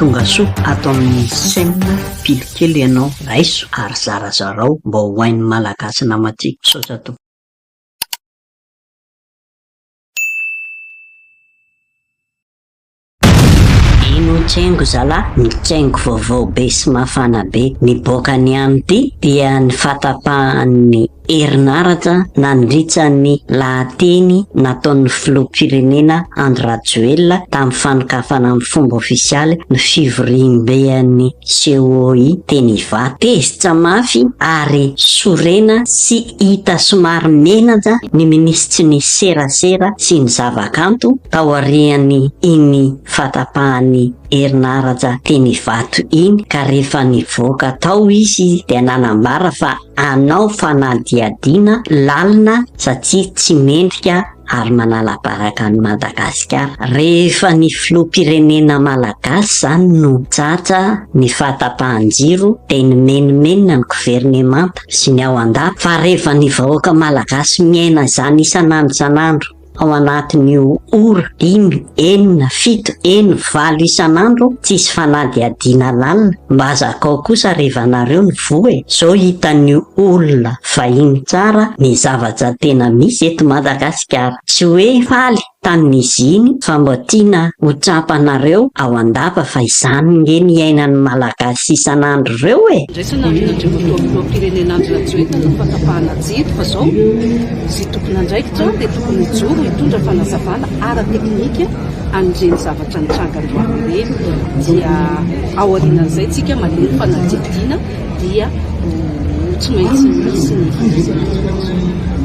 tonga soa ato amin'ny saina pilikely ianao raiso ary zarazarao mba ho hain'ny malagasy namatiako saotra to. Ino tsengo zala mitsengo vaovao be sy mafana be niboaka ny amty dia ny fatapahan'ny herinaratra nandritsan'ny lahateny nataon'ny filoham-pirenena Andry Rajoelina tamin'ny fanokafana amin'ny fomba ofisialy ny fivoriam-bean'ny COI teny Ivato. Tezitra mafy ary sorena sy hita somary menatra ny minisitry ny serasera sy ny zavakanto tao aorian'ny iny fatapahan'ny herinaratra teny Ivato iny, ka rehefa nivoaka tao izy dia nanambara fa anao fanadihadina lalina satria tsy mendrika ary manala-baraka ny Madagasikara. Rehefa ny filoham-pirenena malagasy zany no tratra ny fahatapahan-jiro dia ny menimenina ny governemanta sy ny ao an-dafy, fa rehefa ny vahoaka malagasy miaina zany isanandro ao anatin'io ora 5, 4, 7, 8 isanandro tsisy fanadihadiana lalina, mba zakao kosa rehefa nareo ny voe. Zao hitan'io olona vahiny tsara ny zavatra tena misy eto Madagasikara, tsy hoe faly tamin'izy iny fa mba tiana ho trapanareo ao an-dava fa izany nge ny iainan'ny malagasy isanandro reo e. Raisina amin'andreo filoham-pirenena Andry Rajoelina ny fatapahana jiro fa zao sy tompon'andraikitra dia tokony joro hitondra fanazavana ara-teknika an'ireny zavatra nitranga androany ireny, dia ao aorianan'izay tsika maneno fanadihadiana dia tsy maintsy misy ny